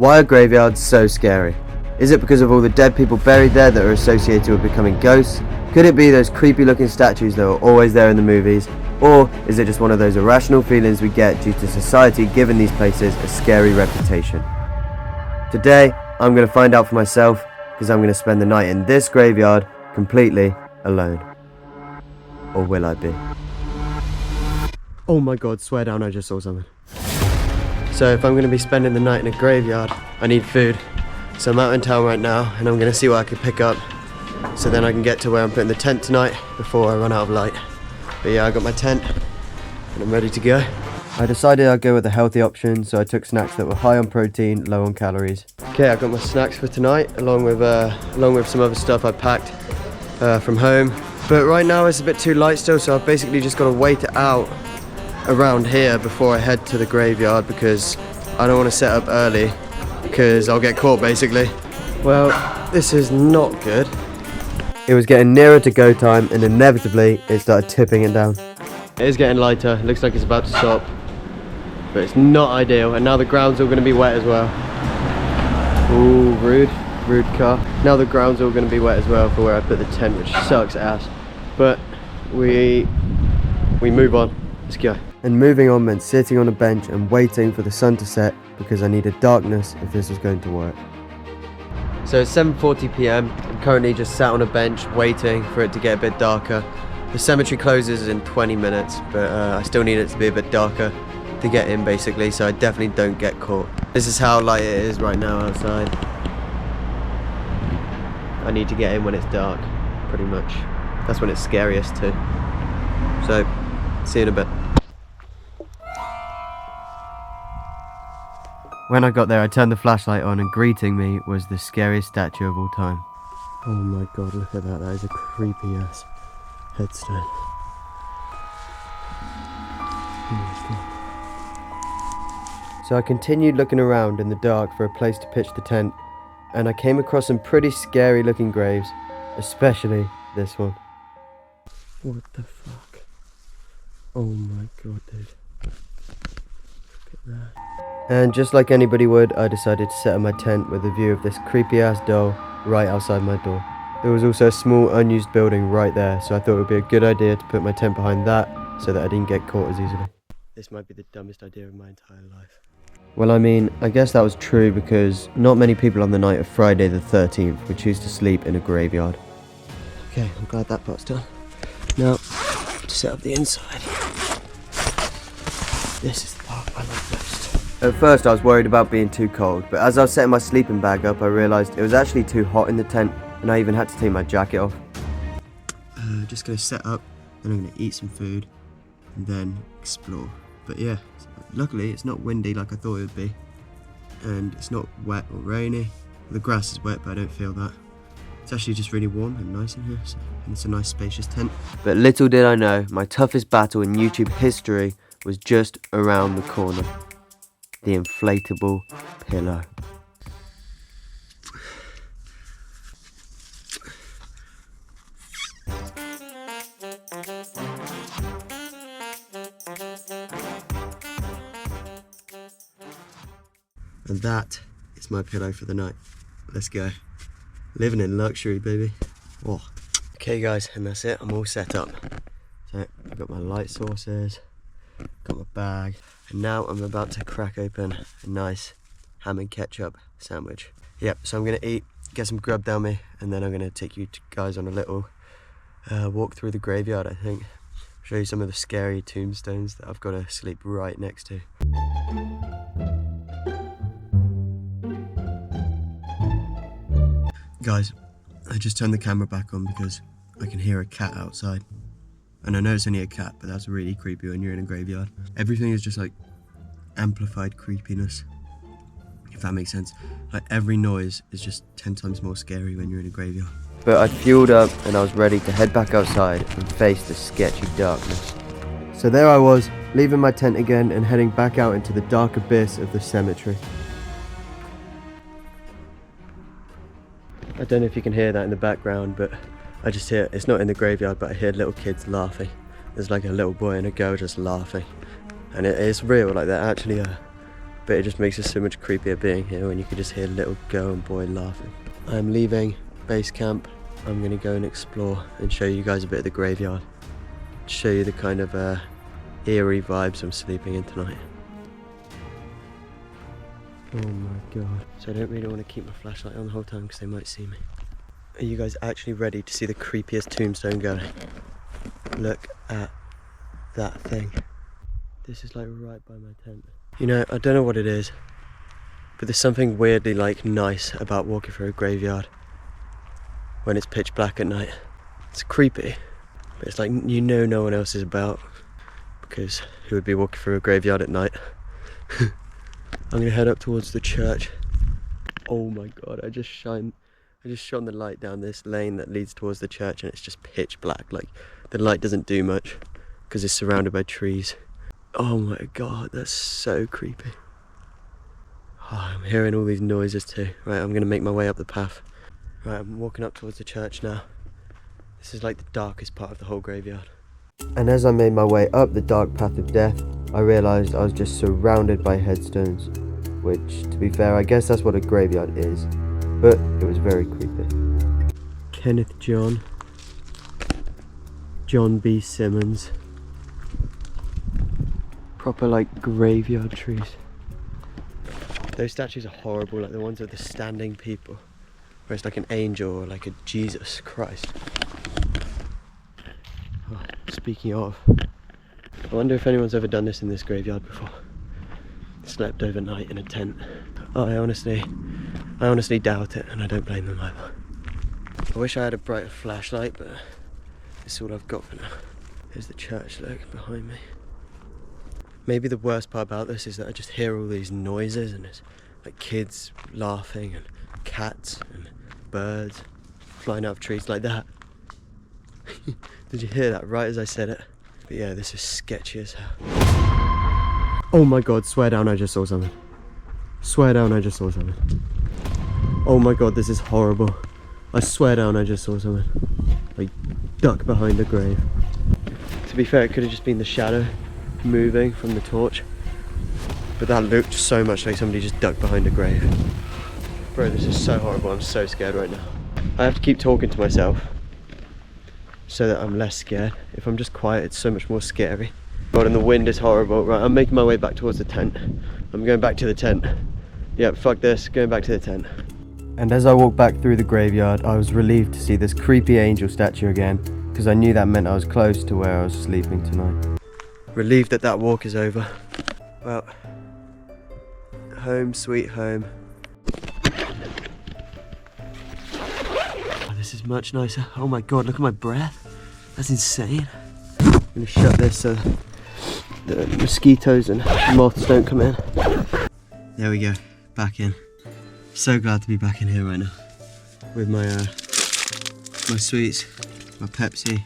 Why are graveyards so scary? Is it because of all the dead people buried there that are associated with becoming ghosts? Could it be those creepy looking statues that are always there in the movies? Or is it just one of those irrational feelings we get due to society giving these places a scary reputation? Today, I'm going to find out for myself, because I'm going to spend the night in this graveyard completely alone. Or will I be? Oh my god, swear down I just saw something. So if I'm going to be spending the night in a graveyard, I need food. So I'm out in town right now and I'm going to see what I can pick up, so then I can get to where I'm putting the tent tonight before I run out of light. But yeah, I got my tent and I'm ready to go. I decided I'd go with a healthy option, so I took snacks that were high on protein, low on calories. Okay, I got my snacks for tonight along with some other stuff I packed from home. But right now it's a bit too light still, so I've basically just got to wait it out around here before I head to the graveyard, because I don't want to set up early because I'll get caught basically. Well, this is not good. It was getting nearer to go time and inevitably it started tipping it down. It is getting lighter, it looks like it's about to stop, but it's not ideal, and now the ground's all going to be wet as well. Ooh, rude car. Now the ground's all going to be wet as well for where I put the tent, which sucks ass. But we move on. Let's go. And moving on meant sitting on a bench and waiting for the sun to set, because I needed darkness if this was going to work. So it's 7:40 p.m. I'm currently just sat on a bench waiting for it to get a bit darker. The cemetery closes in 20 minutes, but I still need it to be a bit darker to get in basically, so I definitely don't get caught. This is how light it is right now outside. I need to get in when it's dark, pretty much. That's when it's scariest too. So, see you in a bit. When I got there, I turned the flashlight on and greeting me was the scariest statue of all time. Oh my god, look at that. That is a creepy ass headstone. Oh my god. So I continued looking around in the dark for a place to pitch the tent, and I came across some pretty scary looking graves, especially this one. What the fuck? Oh my god, dude. Look at that. And just like anybody would, I decided to set up my tent with a view of this creepy ass doll right outside my door. There was also a small unused building right there, so I thought it would be a good idea to put my tent behind that so that I didn't get caught as easily. This might be the dumbest idea of my entire life. Well, I mean, I guess that was true, because not many people on the night of Friday the 13th would choose to sleep in a graveyard. Okay, I'm glad that part's done. Now, to set up the inside. This is the part I like most. At first I was worried about being too cold, but as I was setting my sleeping bag up I realised it was actually too hot in the tent, and I even had to take my jacket off. Just going to set up, then I'm going to eat some food, and then explore. But yeah, luckily it's not windy like I thought it would be, and it's not wet or rainy. The grass is wet, but I don't feel that. It's actually just really warm and nice in here, and it's a nice spacious tent. But little did I know, my toughest battle in YouTube history was just around the corner. The inflatable pillow. And that is my pillow for the night. Let's go. Living in luxury, baby. Whoa. Okay guys, and that's it. I'm all set up. So I've got my light sources, got my bag, and now I'm about to crack open a nice ham and ketchup sandwich. Yep, so I'm gonna eat, get some grub down me, and then I'm gonna take you guys on a little walk through the graveyard, I think. Show you some of the scary tombstones that I've got to sleep right next to. Guys, I just turned the camera back on because I can hear a cat outside. And I know it's only a cat, but that's really creepy when you're in a graveyard. Everything is just like amplified creepiness, if that makes sense. Like every noise is just 10 times more scary when you're in a graveyard. But I fueled up and I was ready to head back outside and face the sketchy darkness. So there I was, leaving my tent again and heading back out into the dark abyss of the cemetery. I don't know if you can hear that in the background, but I just hear, it's not in the graveyard, but I hear little kids laughing. There's like a little boy and a girl just laughing. And it's real, like they're actually but it just makes it so much creepier being here when you can just hear little girl and boy laughing. I'm leaving base camp. I'm gonna go and explore and show you guys a bit of the graveyard. Show you the kind of eerie vibes I'm sleeping in tonight. Oh my god. So I don't really want to keep my flashlight on the whole time because they might see me. Are you guys actually ready to see the creepiest tombstone going? Look at that thing. This is like right by my tent. You know, I don't know what it is, but there's something weirdly like nice about walking through a graveyard when it's pitch black at night. It's creepy, but it's like you know no one else is about, because who would be walking through a graveyard at night? I'm gonna head up towards the church. Oh my god, I just shone the light down this lane that leads towards the church and it's just pitch black. Like the light doesn't do much because it's surrounded by trees. Oh my god, that's so creepy. Oh, I'm hearing all these noises too. Right, I'm gonna make my way up the path. Right, I'm walking up towards the church now. This is like the darkest part of the whole graveyard. And as I made my way up the dark path of death, I realised I was just surrounded by headstones, which, to be fair, I guess that's what a graveyard is, but it was very creepy. Kenneth John, John B. Simmons, proper like graveyard trees. Those statues are horrible, like the ones of the standing people, where it's like an angel or like a Jesus Christ. Oh, speaking of, I wonder if anyone's ever done this in this graveyard before. Slept overnight in a tent. Oh, I honestly doubt it, and I don't blame them either. I wish I had a brighter flashlight, but this is all I've got for now. There's the church, look, behind me. Maybe the worst part about this is that I just hear all these noises, and it's like kids laughing, and cats, and birds flying out of trees like that. Did you hear that right as I said it? But yeah, this is sketchy as hell. Oh my god, swear down I just saw something. Swear down I just saw something. Oh my god, this is horrible. I swear down I just saw something. Like, duck behind a grave. To be fair, it could have just been the shadow moving from the torch. But that looked so much like somebody just ducked behind a grave. Bro, this is so horrible, I'm so scared right now. I have to keep talking to myself so that I'm less scared. If I'm just quiet, it's so much more scary. God, and the wind is horrible. Right, I'm making my way back towards the tent. I'm going back to the tent. Yeah, fuck this, going back to the tent. And as I walked back through the graveyard, I was relieved to see this creepy angel statue again, because I knew that meant I was close to where I was sleeping tonight. Relieved that that walk is over. Well, home sweet home. Oh, this is much nicer. Oh my god, look at my breath. That's insane. I'm gonna shut this so the mosquitoes and moths don't come in. There we go, back in. So glad to be back in here right now with my my sweets, my Pepsi,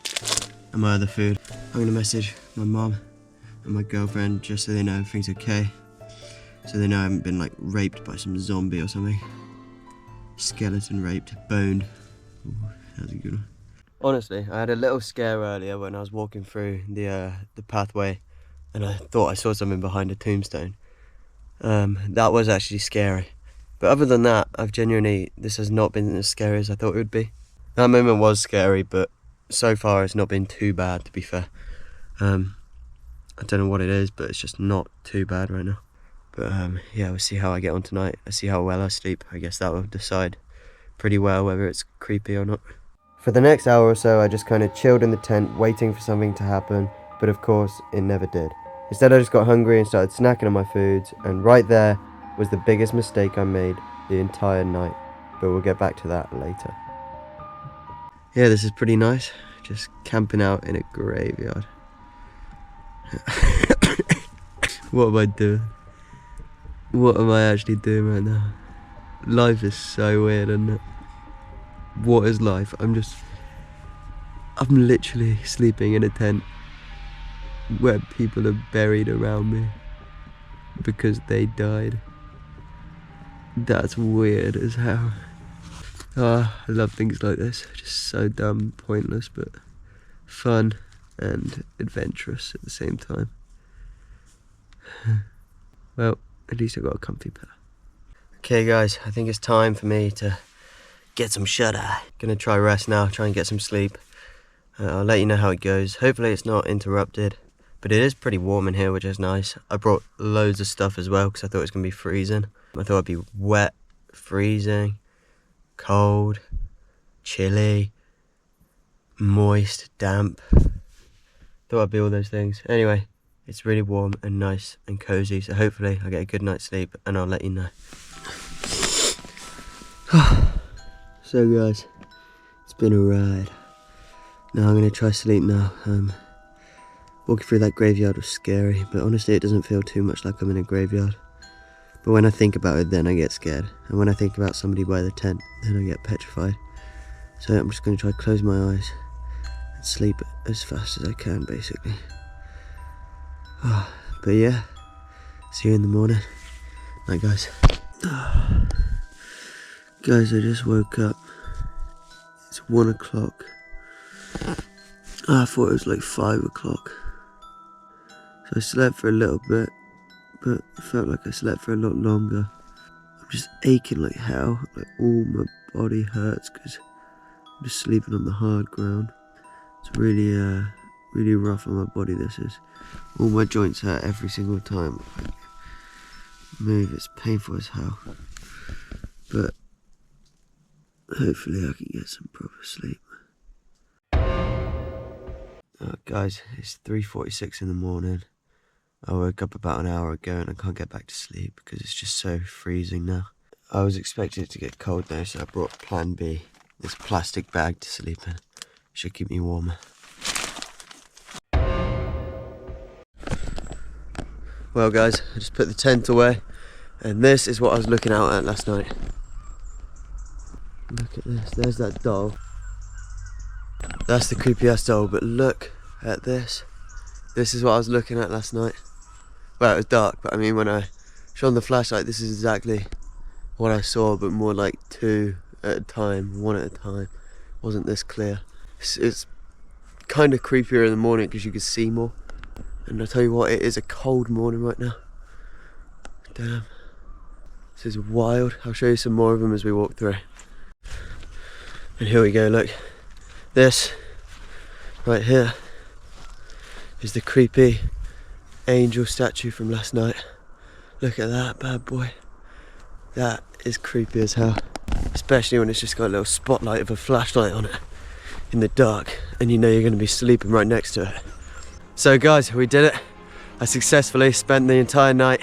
and my other food. I'm gonna message my mom and my girlfriend just so they know everything's okay, so they know I haven't been like raped by some zombie or something. Skeleton raped, boned. Ooh, that was a good one. Honestly, I had a little scare earlier when I was walking through the pathway, and I thought I saw something behind a tombstone. That was actually scary. But other than that, this has not been as scary as I thought it would be. That moment was scary, but so far it's not been too bad, to be fair. I don't know what it is, but it's just not too bad right now. But yeah, we'll see how I get on tonight. I see how well I sleep. I guess that will decide pretty well whether it's creepy or not. For the next hour or so, I just kind of chilled in the tent, waiting for something to happen, but of course, it never did. Instead, I just got hungry and started snacking on my foods, and right there was the biggest mistake I made the entire night, but we'll get back to that later. Yeah, this is pretty nice, just camping out in a graveyard. What am I doing? What am I actually doing right now? Life is so weird, isn't it? What is life? I'm literally sleeping in a tent where people are buried around me because they died. That's weird as hell. Oh, I love things like this. Just so dumb, pointless, but fun and adventurous at the same time. Well, At least I got a comfy pair. Okay guys, I think it's time for me to get some shut-eye. Gonna try rest now, try and get some sleep. I'll let you know how it goes. Hopefully it's not interrupted, but it is pretty warm in here, which is nice. I brought loads of stuff as well because I thought it was gonna be freezing. I thought it'd be wet, freezing, cold, chilly, moist, damp. Thought I'd be all those things. Anyway, it's really warm and nice and cozy, so hopefully I get a good night's sleep and I'll let you know. So guys, it's been a ride. Now I'm gonna try sleep now. Walking through that graveyard was scary, but honestly it doesn't feel too much like I'm in a graveyard. But when I think about it, then I get scared. And when I think about somebody by the tent, then I get petrified. So I'm just gonna try to close my eyes and sleep as fast as I can, basically. But yeah, see you in the morning. Night guys. Guys, I just woke up. It's 1 o'clock. I thought it was like 5 o'clock. So I slept for a little bit, but it felt like I slept for a lot longer. I'm just aching like hell. Like all my body hurts because I'm just sleeping on the hard ground. It's really, really rough on my body, this is. All my joints hurt every single time I move. It's painful as hell. But hopefully I can get some proper sleep. Guys, it's 3:46 in the morning. I woke up about an hour ago and I can't get back to sleep because it's just so freezing now. I was expecting it to get cold though, so I brought Plan B, this plastic bag to sleep in. Should keep me warmer. Well guys, I just put the tent away and this is what I was looking out at last night. Look at this, there's that doll. That's the creepy ass doll, but look at this. This is what I was looking at last night. Well, it was dark, but I mean when I shone the flashlight, this is exactly what I saw, but more like 2 at a time, 1 at a time. It wasn't this clear. It's kind of creepier in the morning because you can see more. And I tell you what, it is a cold morning right now. Damn. This is wild. I'll show you some more of them as we walk through. And here we go, look. This, right here, is the creepy angel statue from last night. Look at that bad boy. That is creepy as hell. Especially when it's just got a little spotlight of a flashlight on it in the dark and you know you're going to be sleeping right next to it. So guys, we did it. I successfully spent the entire night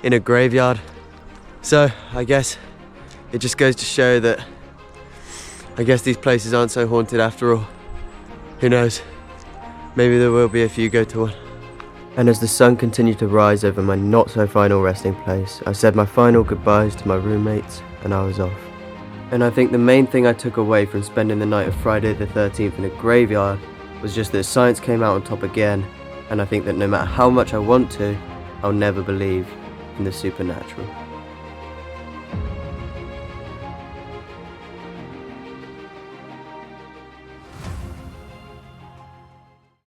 in a graveyard. So I guess it just goes to show that I guess these places aren't so haunted after all. Who knows? Maybe there will be if you go to one. And as the sun continued to rise over my not so final resting place, I said my final goodbyes to my roommates and I was off. And I think the main thing I took away from spending the night of Friday the 13th in a graveyard was just that science came out on top again, and I think that no matter how much I want to, I'll never believe in the supernatural.